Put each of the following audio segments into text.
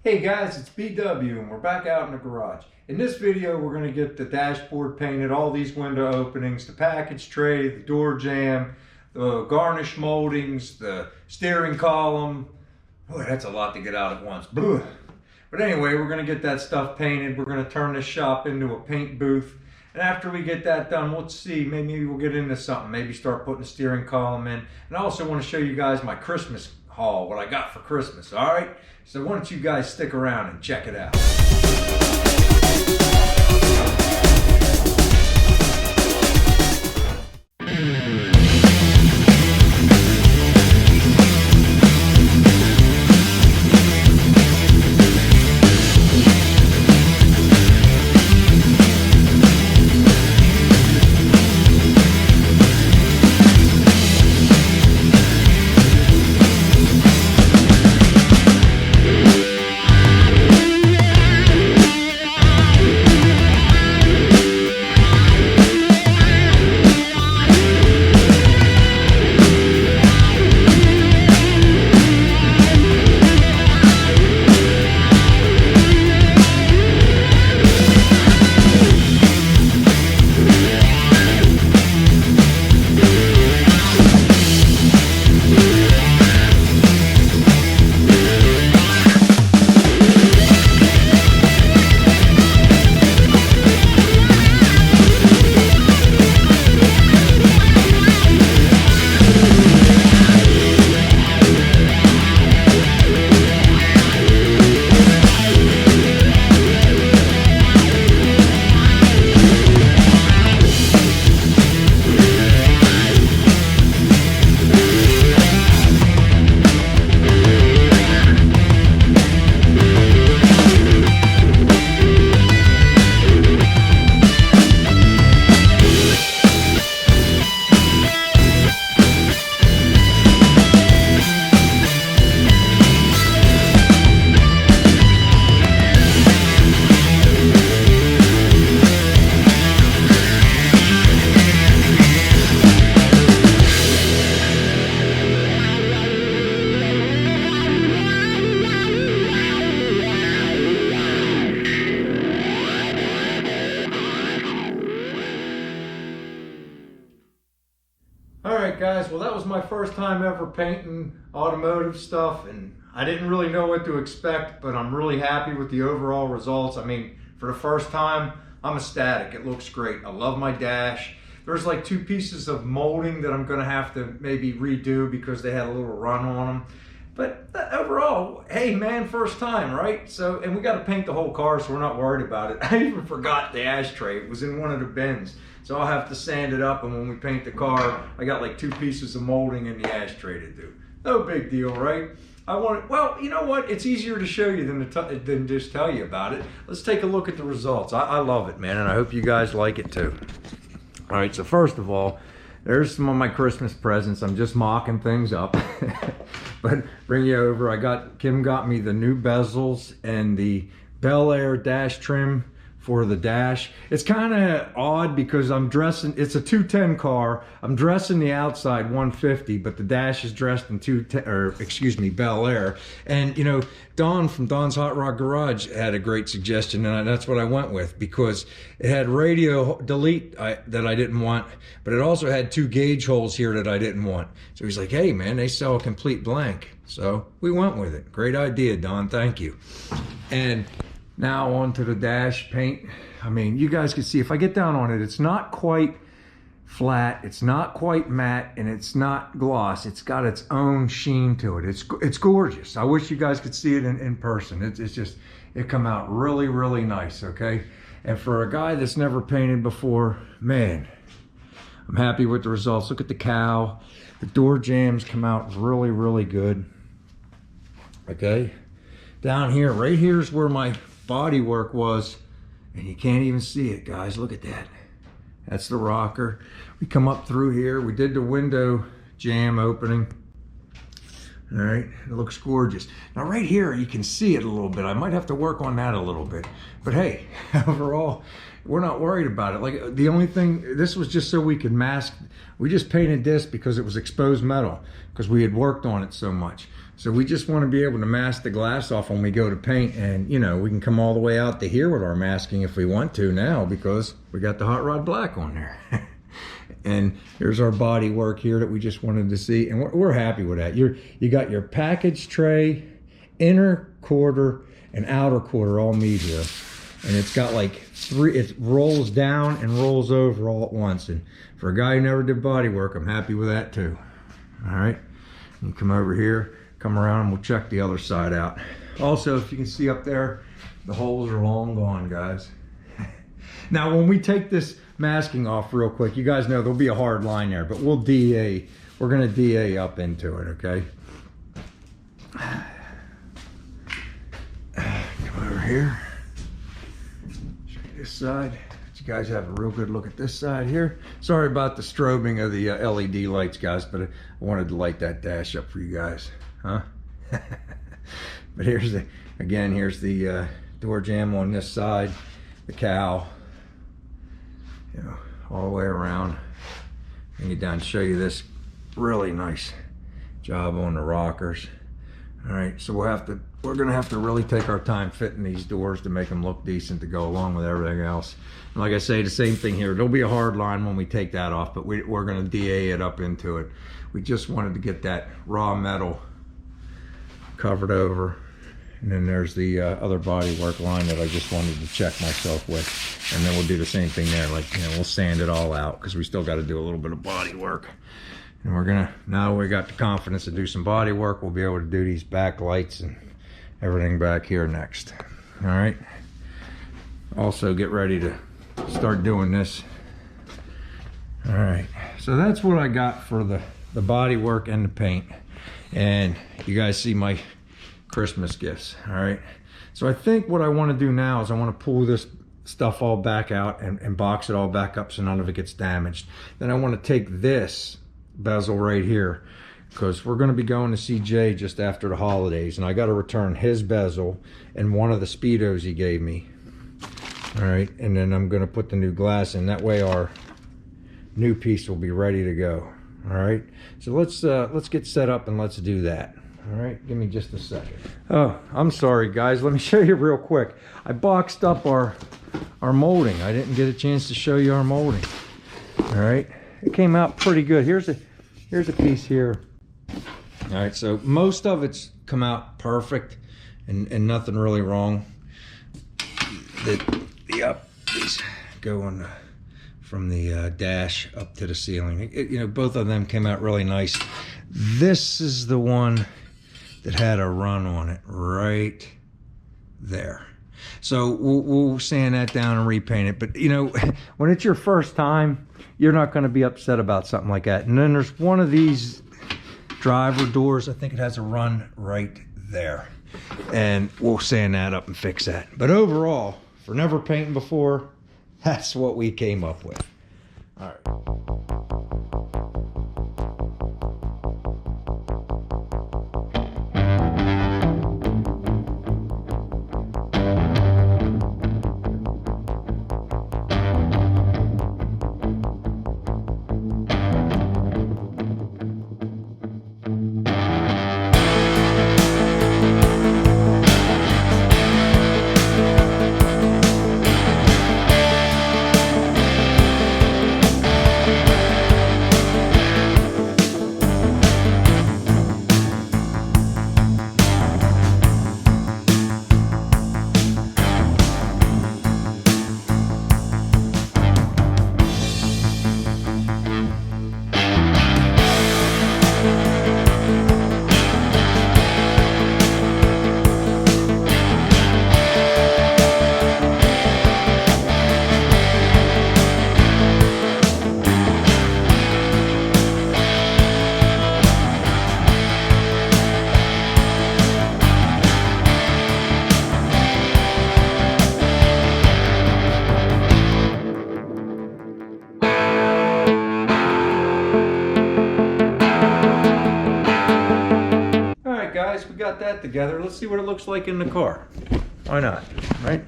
Hey guys, it's BW and we're back out in the garage. In this video, we're going to get the dashboard painted, all these window openings, the package tray, the door jamb, the garnish moldings, the steering column. Boy, that's a lot to get out at once. Blah. But anyway, we're going to get that stuff painted. We're going to turn this shop into a paint booth. And after we get that done, let's see, maybe we'll get into something. Maybe start putting the steering column in. And I also want to show you guys my Christmas haul, what I got for Christmas, all right? So why don't you guys stick around and check it out. Alright guys, well that was my first time ever painting automotive stuff, and I didn't really know what to expect, but I'm really happy with the overall results. I mean, for the first time, I'm ecstatic. It looks great. I love my dash. There's like 2 pieces of molding that I'm going to have to maybe redo because they had a little run on them. But overall, hey man, first time, right? So, and we got to paint the whole car, so we're not worried about it. I even forgot the ashtray. It was in one of the bins. So I'll have to sand it up, and when we paint the car, I got like 2 pieces of molding in the ashtray to do. No big deal, right? Well, you know what? It's easier to show you than just tell you about it. Let's take a look at the results. I love it, man, and I hope you guys like it too. All right, so first of all, there's some of my Christmas presents. I'm just mocking things up. But bring you over. Kim got me the new bezels and the Bel Air dash trim for the dash. It's kind of odd because I'm dressing, it's a 210 car. I'm dressing the outside 150, but the dash is dressed in Bel Air. And you know, Don from Don's Hot Rod Garage had a great suggestion, and that's what I went with, because it had radio delete that I didn't want, but it also had 2 gauge holes here that I didn't want. So he's like, hey man, they sell a complete blank. So we went with it. Great idea, Don, thank you. And now onto the dash paint. I mean, you guys can see, if I get down on it, it's not quite flat, it's not quite matte, and it's not gloss. It's got its own sheen to it. It's gorgeous. I wish you guys could see it in person. It's just, it come out really, really nice, okay? And for a guy that's never painted before, man, I'm happy with the results. Look at the cowl. The door jambs come out really, really good, okay? Down here, right here is where my body work was, and you can't even see it, guys. Look at that. That's the rocker. We come up through here. We did the window jamb opening. All right, it looks gorgeous. Now right here, you can see it a little bit. I might have to work on that a little bit. But hey, overall, we're not worried about it. Like, the only thing, this was just so we could mask. We just painted this because it was exposed metal, because we had worked on it so much. So we just want to be able to mask the glass off when we go to paint, and you know, we can come all the way out to here with our masking if we want to now, because we got the Hot Rod Black on there. And here's our body work here that we just wanted to see, and we're happy with that. You got your package tray, inner quarter and outer quarter all meet here, and it's got like it rolls down and rolls over all at once. And for a guy who never did body work, I'm happy with that too. All right, you come over here, come around, and we'll check the other side out. Also, if you can see up there, the holes are long gone, guys. Now when we take this masking off real quick, you guys know there'll be a hard line there, but we'll DA, we're gonna DA up into it, okay? Come over here, show you this side. Let you guys have a real good look at this side here. Sorry about the strobing of the LED lights, guys, but I wanted to light that dash up for you guys, huh? But here's the, again, here's the door jamb on this side, the cowl, you know, all the way around. Bring it down and show you this really nice job on the rockers. All right, so we're gonna have to really take our time fitting these doors to make them look decent to go along with everything else. And like I say, the same thing here. There'll be a hard line when we take that off, but we're gonna DA it up into it. We just wanted to get that raw metal covered over. And then there's the other bodywork line that I just wanted to check myself with. And then we'll do the same thing there. Like, you know, we'll sand it all out because we still got to do a little bit of body work. And we're gonna, now we got the confidence to do some body work, we'll be able to do these back lights and everything back here next. All right. Also get ready to start doing this. All right. So that's what I got for the body work and the paint. And you guys see my Christmas gifts. All right, so I think what I want to do now is I want to pull this stuff all back out and box it all back up so none of it gets damaged. Then I want to take this bezel right here, because we're going to be going to see Jay just after the holidays, and I got to return his bezel and one of the Speedos he gave me. All right, and then I'm going to put the new glass in. That way our new piece will be ready to go. All right, so let's get set up and let's do that. All right, give me just a second. Oh, I'm sorry, guys. Let me show you real quick. I boxed up our molding. I didn't get a chance to show you our molding. All right, it came out pretty good. Here's a piece here. All right, so most of it's come out perfect and nothing really wrong. These go on from the dash up to the ceiling. You know, both of them came out really nice. This is the one that had a run on it right there. So we'll sand that down and repaint it. But you know, when it's your first time, you're not going to be upset about something like that. And then there's one of these driver doors. I think it has a run right there. And we'll sand that up and fix that. But overall, for never painting before, that's what we came up with. All right. We got that together. Let's see what it looks like in the car. Why not, right?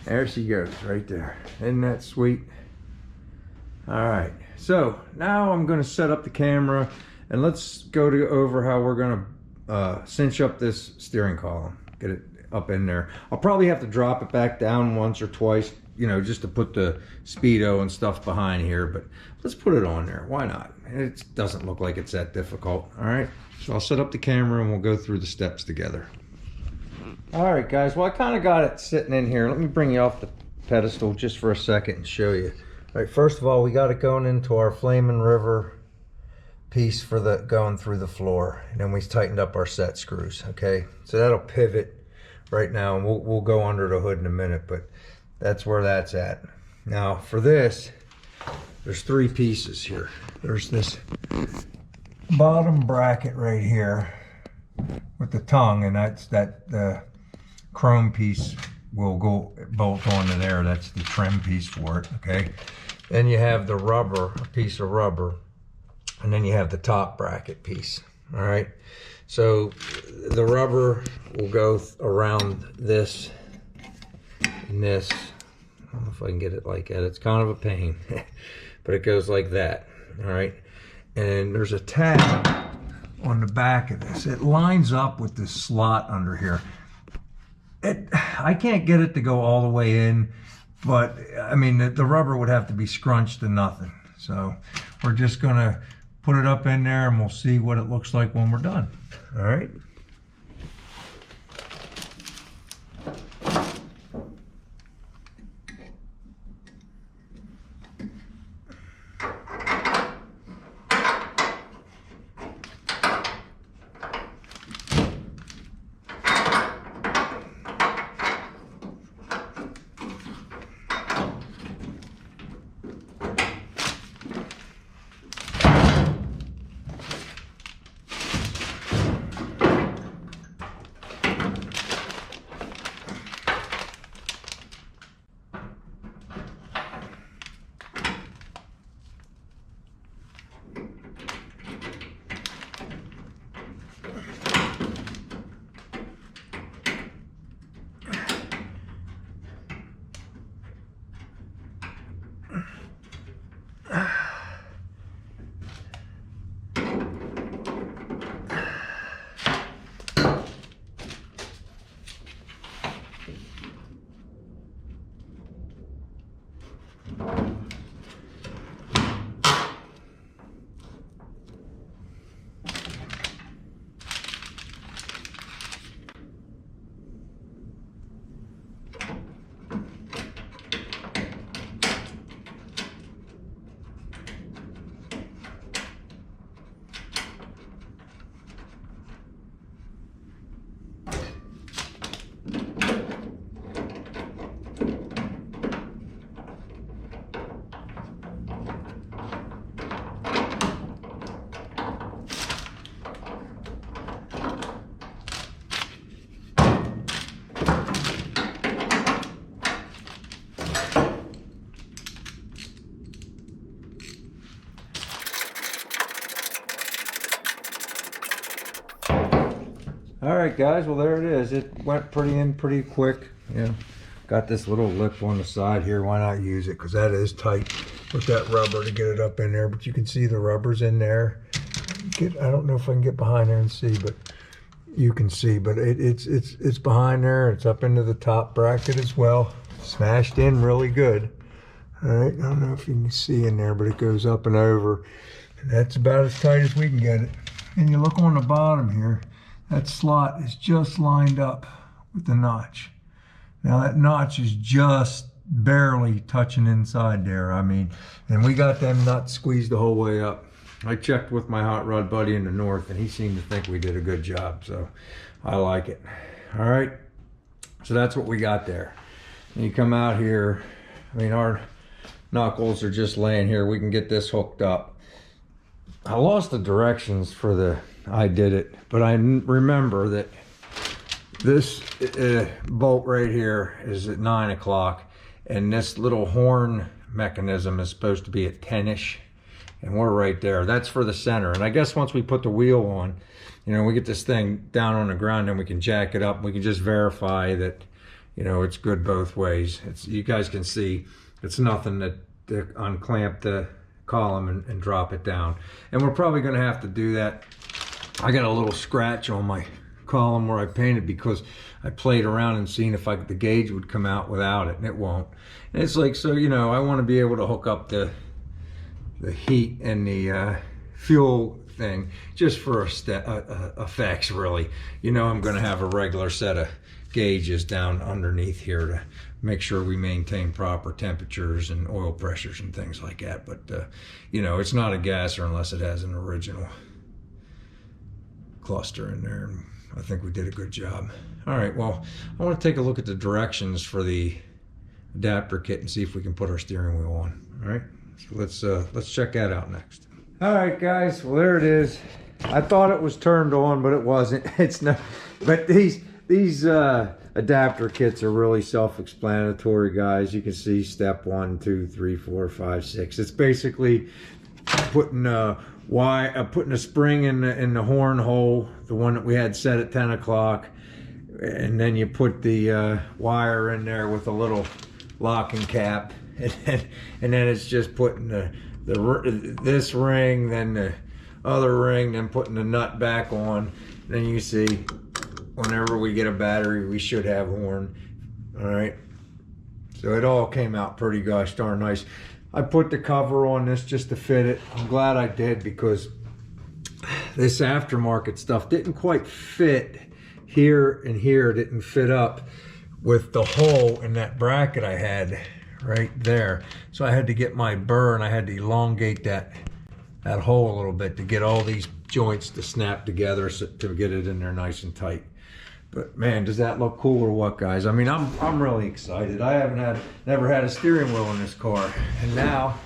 There she goes, right there. Isn't that sweet? All right, so now I'm going to set up the camera and let's go over how we're going to cinch up this steering column, get it up in there. I'll probably have to drop it back down once or twice, you know, just to put the speedo and stuff behind here, but let's put it on there. Why not? It doesn't look like it's that difficult. All right, so I'll set up the camera and we'll go through the steps together. All right, guys, well, I kind of got it sitting in here. Let me bring you off the pedestal just for a second and show you. All right, first of all, we got it going into our Flaming River piece for the going through the floor, and then we tightened up our set screws. Okay, so that'll pivot right now, and we'll go under the hood in a minute, but that's where that's at. Now for this, there's 3 pieces here. There's this bottom bracket right here with the tongue, and that's the chrome piece will go bolt onto there. That's the trim piece for it. Okay, then you have the rubber, a piece of rubber, and then you have the top bracket piece. All right, so the rubber will go around this and this. I don't know if I can get it like that. It's kind of a pain, but it goes like that. All right, and there's a tab on the back of this. It lines up with this slot under here. I can't get it to go all the way in, but I mean, the rubber would have to be scrunched to nothing. So we're just gonna put it up in there and we'll see what it looks like when we're done. All right. All right, guys, well, there it is. It went pretty quick. Yeah, got this little lip on the side here. Why not use it? Because that is tight with that rubber to get it up in there. But you can see the rubber's in there. I don't know if I can get behind there and see, but you can see. But it's behind there. It's up into the top bracket as well. Smashed in really good. All right, I don't know if you can see in there, but it goes up and over. And that's about as tight as we can get it. And you look on the bottom here. That slot is just lined up with the notch. Now that notch is just barely touching inside there. I mean, and we got them nuts squeezed the whole way up. I checked with my hot rod buddy in the north and he seemed to think we did a good job. So I like it. All right. So that's what we got there. And you come out here, I mean, our knuckles are just laying here. We can get this hooked up. I lost the directions for the I did it, but I remember that this bolt right here is at 9 o'clock and this little horn mechanism is supposed to be at 10ish, and we're right there. That's for the center. And I guess once we put the wheel on, you know, we get this thing down on the ground and we can jack it up. We can just verify that, you know, it's good both ways. You guys can see it's nothing to unclamp the column and drop it down. And we're probably going to have to do that I got a little scratch on my column where I painted because I played around and seen if the gauge would come out without it, and it won't. And it's like, so, you know, I want to be able to hook up the heat and the fuel thing just for effects, really. You know, I'm going to have a regular set of gauges down underneath here to make sure we maintain proper temperatures and oil pressures and things like that. But you know, it's not a gasser unless it has an original cluster in there. I think we did a good job. All right, well, I want to take a look at the directions for the adapter kit and see if we can put our steering wheel on. All right, so let's check that out next. All right, guys, well, there it is. I thought it was turned on, but it wasn't. It's not. But these adapter kits are really self-explanatory, guys. You can see step 1, 2, 3, 4, 5, 6. It's basically putting putting a spring in the horn hole, the one that we had set at 10 o'clock, and then you put the wire in there with a little locking cap, and then it's just putting this ring, then the other ring, then putting the nut back on. Then you see, whenever we get a battery, we should have horn. All right, so it all came out pretty gosh darn nice. I put the cover on this just to fit it. I'm glad I did, because this aftermarket stuff didn't quite fit here, and here didn't fit up with the hole in that bracket I had right there. So I had to get my burr and I had to elongate that hole a little bit to get all these joints to snap together, so, to get it in there nice and tight. But man, does that look cool or what, guys? I mean, I'm really excited. I never had a steering wheel in this car, and now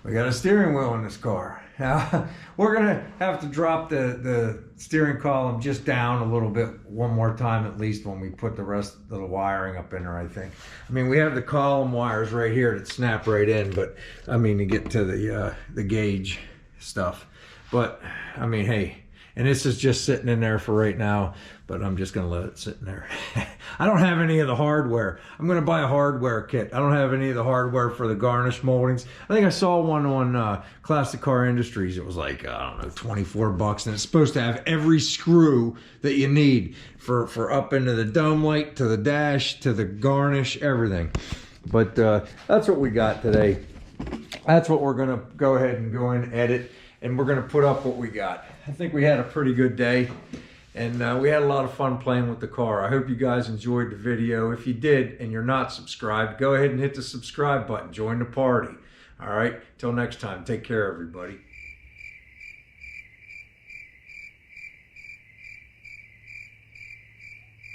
we got a steering wheel in this car. Now we're gonna have to drop the steering column just down a little bit one more time, at least, when we put the rest of the wiring up in there, I think. I mean, we have the column wires right here that snap right in, but I mean, to get to the gauge stuff. But I mean, hey, and this is just sitting in there for right now, but I'm just gonna let it sit in there. I don't have any of the hardware. I'm gonna buy a hardware kit. I don't have any of the hardware for the garnish moldings. I think I saw one on Classic Car Industries. It was like, I don't know, 24 bucks, and it's supposed to have every screw that you need for up into the dome light, to the dash, to the garnish, everything. But that's what we got today. That's what we're gonna go ahead and go in, edit, and we're gonna put up what we got. I think we had a pretty good day, and we had a lot of fun playing with the car. I hope you guys enjoyed the video. If you did and you're not subscribed, go ahead and hit the subscribe button. Join the party. All right, till next time, take care, everybody.